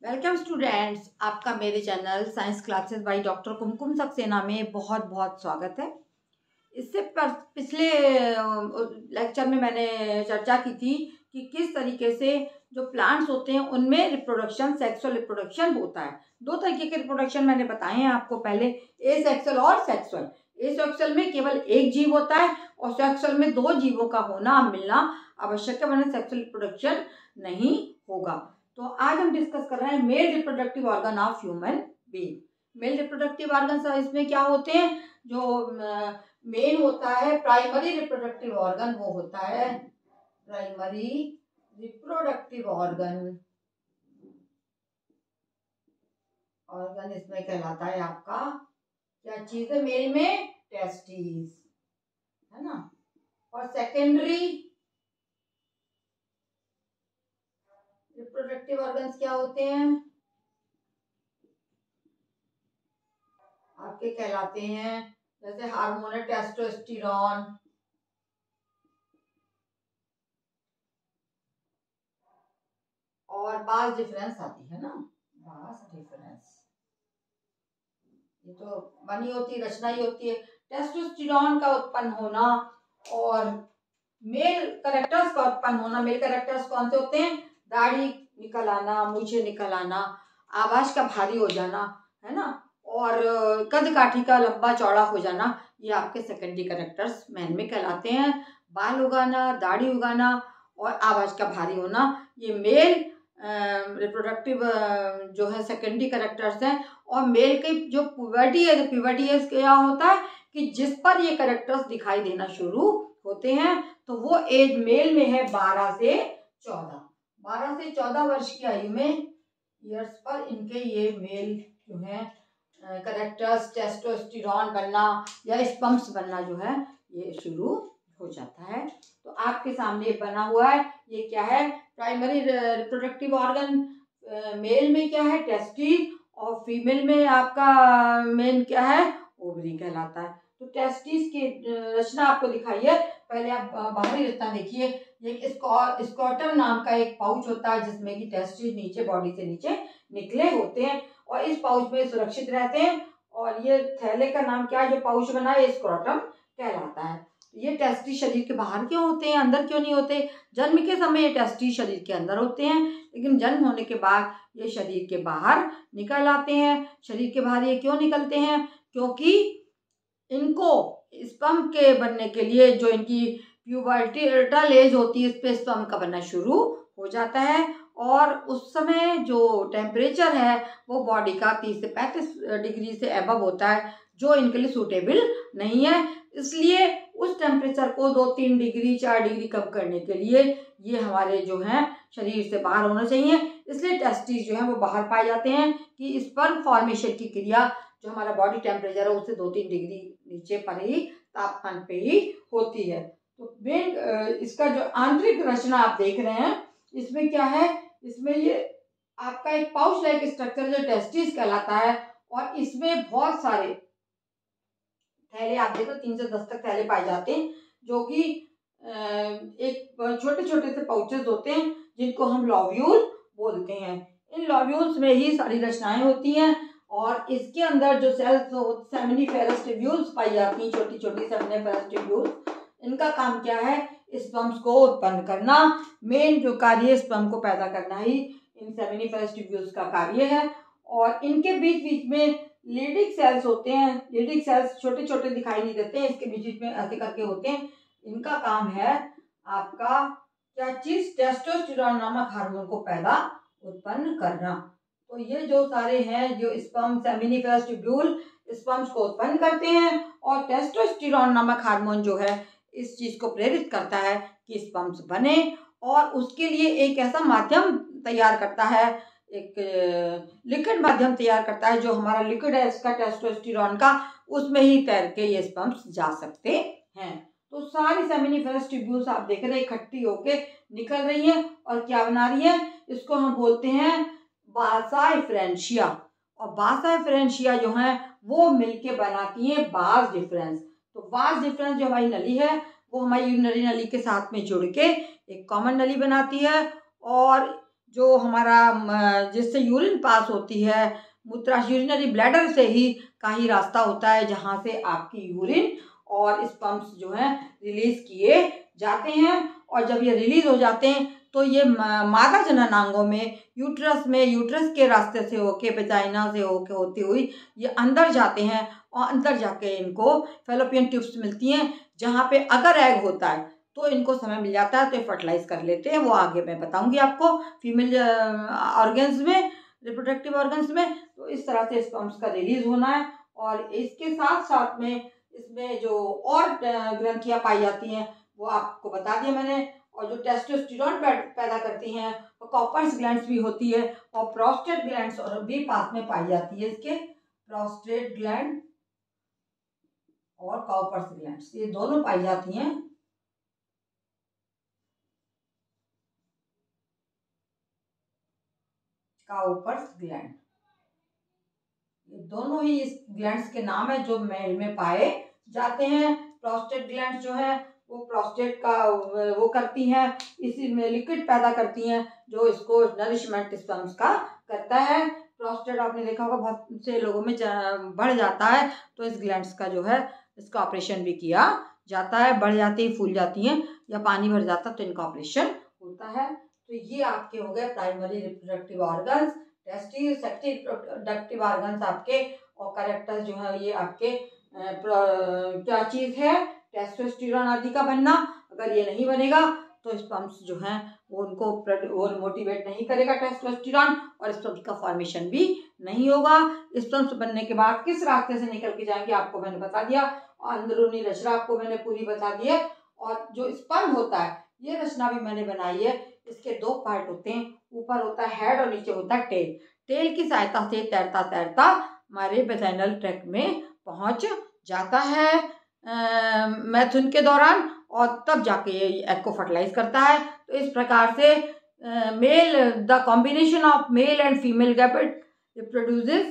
Welcome students, आपका मेरे channel science classes by doctor Kumkum Saxena में बहुत बहुत स्वागत है। इससे पिछले लेक्चर में मैंने चर्चा की थी कि किस तरीके से जो प्लांट्स होते हैं उनमें रिप्रोडक्शन, सेक्सुअल रिप्रोडक्शन होता है। दो तरीके के रिप्रोडक्शन मैंने बताए हैं आपको पहले, एसेक्सुअल और सेक्सुअल। एसेक्सुअल में केवल एक जीव होता है और सेक्सुअल में दो जीवों का होना मिलना आवश्यक है, वरना सेक्सुअल रिप्रोडक्शन नहीं होगा। तो आज हम डिस्कस कर रहे हैं male reproductive organ of human being. Male reproductive organ इसमें क्या होते हैं? जो मेन होता है प्राइमरी रिप्रोडक्टिव ऑर्गन, वो होता है प्राइमरी रिप्रोडक्टिव ऑर्गन। इसमें कहलाता है आपका क्या चीज है? मेल में टेस्टिस, है ना। और सेकेंडरी रिप्रोडक्टिव ऑर्गन्स क्या होते हैं? आपके कहलाते हैं जैसे हार्मोन है टेस्टोस्टेरोन, और बास डिफरेंस आती है ना, बास डिफरेंस। ये तो बनी होती रचना ही होती है। टेस्टोस्टेरोन का उत्पन्न होना और मेल कैरेक्टर्स का उत्पन्न होना। मेल कैरेक्टर्स कौन से होते हैं? दाढ़ी निकल आना, मूछें निकल आना, आवाज का भारी हो जाना, है ना, और कद काठी का लंबा चौड़ा हो जाना, ये आपके सेकेंडरी कैरेक्टर्स मैन में कहलाते हैं। बाल उगाना, दाढ़ी उगाना और आवाज का भारी होना, ये मेल रिप्रोडक्टिव जो है सेकेंडरी कैरेक्टर्स हैं। और मेल की जो प्यूबर्टी है, प्यूबर्टी क्या होता है कि जिस पर ये कैरेक्टर्स दिखाई देना शुरू होते हैं, तो वो एज मेल में है 12 से 14। 12 से 14 वर्ष की आयु में, ईयर्स पर इनके ये मेल जो है कैरेक्टर्स, टेस्टोस्टेरोन बनना या स्पम्स बनना जो है ये शुरू हो जाता है। तो आपके सामने बना हुआ है, ये क्या है? Primary reproductive organ. मेल में क्या है? टेस्टिस, और फीमेल में आपका मेन क्या है? ओवरी कहलाता है। तो टेस्टिस की रचना आपको दिखाई है। पहले आप बाहरी रचना देखिए। ये स्कॉटम नाम का एक पाउच होता है जिसमें कि टेस्टिस नीचे, बॉडी से नीचे निकले होते हैं और इस पाउच में सुरक्षित रहते हैं। और ये थैले का नाम क्या है जो पाउच बना है? स्क्रोटम कहलाता है। ये टेस्टिस शरीर के बाहर क्यों होते हैं, अंदर क्यों नहीं होते? जन्म के समय ये टेस्टिस शरीर के अंदर होते हैं, लेकिन जन्म होने के बाद ये शरीर के बाहर निकल आते हैं। शरीर के बाहर ये क्यों निकलते हैं? क्योंकि इनको स्पर्म के बनने के लिए, जो इनकी प्यूबर्टल एज होती है, इस पे स्पर्म का बनना शुरू हो जाता है। और उस समय जो टेम्परेचर है वो बॉडी का 30 से 35 डिग्री से अबव होता है, जो इनके लिए सूटेबल नहीं है। इसलिए उस टेम्परेचर को 2-3 डिग्री 4 डिग्री कम करने के लिए ये हमारे जो है शरीर से बाहर होना चाहिए। इसलिए टेस्टिस जो है वो बाहर पाए जाते हैं कि स्पर्म फॉर्मेशन की क्रिया जो हमारा बॉडी टेम्परेचर है उससे 2-3 डिग्री नीचे पर ही, तापमान पे ही होती है। तो मेन इसका जो आंतरिक रचना आप देख रहे हैं, इसमें क्या है? इसमें ये आपका एक पाउच लाइक स्ट्रक्चर जो टेस्टिस कहलाता है, और इसमें बहुत सारे थैले, आप देखो 3 से 10 तक थैले पाए जाते हैं, जो कि एक छोटे छोटे से पाउचेस होते हैं जिनको हम लॉब्यूल बोलते हैं। इन लॉब्यूल्स में ही सारी रचनाएं होती हैं और इसके अंदर जो सेल्स सेमिनिफेरस ट्यूब्यूल्स पाई जाती हैं, छोटी छोटी सेमिनिफेरस ट्यूब्यूल्स, इनका काम क्या है? स्पर्म्स को उत्पन्न करना। मेन जो कार्य स्पर्म को पैदा करना ही इन सेमिनिफेरस ट्यूब्यूल्स का कार्य है। और इनके बीच बीच में लीडिंग सेल्स होते हैं। लीडिंग सेल्स छोटे छोटे दिखाई नहीं देते हैं, इसके बीच बीच में ऐसे करके होते हैं। इनका काम है आपका क्या चीज? टेस्टोस्टेरोन नामक हार्मोन को पैदा उत्पन्न करना। तो ये जो सारे हैं, जो स्पर्म सेमिनिफेरस ट्यूब्यूल स्पर्म्स को उत्पन्न करते हैं, और टेस्टोस्टेरोन नामक हार्मोन जो है इस चीज को प्रेरित करता है कि स्पर्म्स बने, और उसके लिए एक ऐसा माध्यम तैयार करता है, एक लिक्विड माध्यम तैयार करता है, जो हमारा लिक्विड है इसका टेस्टोस्टेरोन का, उसमें ही तैर के ये स्पर्म्स जा सकते हैं। तो सारी सेमिनिफेरस ट्यूब्यूल्स आप देख रहे हैं इकट्ठी होके निकल रही हैं और क्या बना रही है? इसको हम बोलते हैं बासा एफरेंशिया। और बासा एफरेंशिया जो है वो मिलके बनाती है बास डिफरेंस। तो बास डिफरेंस जो हमारी नली है वो हमारी यूरिनरी नली के साथ में जुड़ के एक कॉमन नली बनाती है, और जो हमारा जिससे यूरिन पास होती है, मूत्राशय यूरिनरी ब्लैडर से ही का ही रास्ता होता है जहाँ से आपकी यूरिन और स्पर्म्स जो है रिलीज किए जाते हैं। और जब ये रिलीज हो जाते हैं तो ये मादा जननांगों में यूट्रस के रास्ते से होके, वेजाइना से होके होती हुई ये अंदर जाते हैं और अंदर जाके इनको फैलोपियन ट्यूब्स मिलती हैं, जहाँ पे अगर एग होता है तो इनको समय मिल जाता है तो ये फर्टिलाइज कर लेते हैं। वो आगे मैं बताऊंगी आपको फीमेल ऑर्गन्स में, रिप्रोडक्टिव ऑर्गन्स में। तो इस तरह से स्पर्म्स का रिलीज होना है। और इसके साथ साथ में इसमें जो और ग्रंथियां पाई जाती हैं वो आपको बता दिया मैंने। और जो टेस्टोस्टेरोन पैदा करती हैं वो कॉपर्स ग्लैंड्स भी होती है, और प्रोस्टेट ग्लैंड्स और भी पास में पाई जाती है। इसके प्रोस्टेट ग्लैंड और कॉपर्स ग्लैंड्स ये दोनों पाई जाती हैं। काउपर्स ग्लैंड, ये दोनों ही इस ग्लैंड्स के नाम है जो मेल में पाए जाते हैं। प्रोस्टेट ग्लैंड जो है वो प्रोस्टेट का वो करती हैं, इसी में लिक्विड पैदा करती हैं जो इसको नरिशमेंट स्पर्म्स का करता है। प्रोस्टेट आपने देखा होगा बहुत से लोगों में बढ़ जाता है तो इस ग्लैंड्स का जो है इसका ऑपरेशन भी किया जाता है। बढ़ जाती है, फूल जाती हैं या पानी भर जाता है तो इनका ऑपरेशन होता है। तो ये आपके हो गए primary reproductive organs, testis, sexual reproductive organs आपके, और कैरेक्टर्स जो है ये आपके क्या चीज़ है, टेस्टोस्टेरोन आदि का बनना। अगर ये नहीं बनेगा तो स्पर्म्स जो हैं वो उनको वो मोटिवेट नहीं करेगा टेस्टोस्टेरोन, और स्पर्म्स का फॉर्मेशन भी नहीं होगा। स्पर्म्स बनने के बाद किस रास्ते से निकल के जाएंगे आपको मैंने बता दिया, और अंदरूनी रचना आपको मैंने पूरी बता दी है। और जो स्पर्म होता है ये रचना भी मैंने बनाई है। इसके दो पार्ट होते हैं, ऊपर होता है हेड और नीचे होता है टेल। टेल की सहायता से तैरता तैरता हमारे वेजाइनल ट्रैक्ट में पहुंच जाता है मैथुन के दौरान, और तब जाके ये एग को फर्टिलाइज करता है। तो इस प्रकार से the combination of male and female gamete produces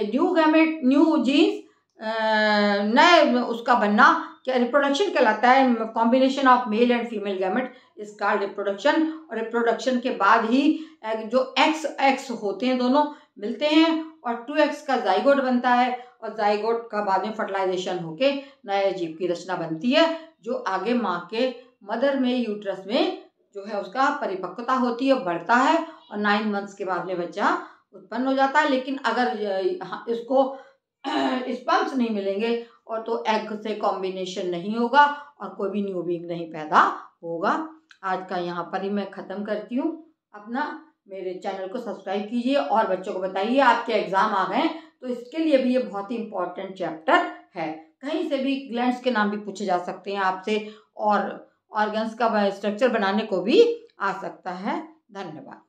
new gamete, new genes, नए उसका बनना क्या रिप्रोडक्शन कहलाता है। Combination of male and female gamete is called reproduction. और रिप्रोडक्शन के बाद ही जो एक्स होते हैं दोनों मिलते हैं और 2x का जाइगोट बनता है, और जाइगोट का बाद में फर्टिलाइजेशन होके नए जीव की रचना बनती है, जो आगे माँ के मदर में यूट्रस में जो है उसका परिपक्वता होती है, बढ़ता है, और 9 मंथ्स के बाद में बच्चा उत्पन्न हो जाता है। लेकिन अगर इसको स्पर्म्स नहीं मिलेंगे और तो एग से कॉम्बिनेशन नहीं होगा और कोई भी न्यू बीइंग नहीं पैदा होगा। आज का यहाँ पर ही मैं ख़त्म करती हूँ अपना। मेरे चैनल को सब्सक्राइब कीजिए और बच्चों को बताइए आपके एग्ज़ाम आ गए तो इसके लिए भी ये बहुत ही इम्पोर्टेंट चैप्टर है। कहीं से भी ग्लैंड्स के नाम भी पूछे जा सकते हैं आपसे, और ऑर्गन्स का स्ट्रक्चर बनाने को भी आ सकता है। धन्यवाद।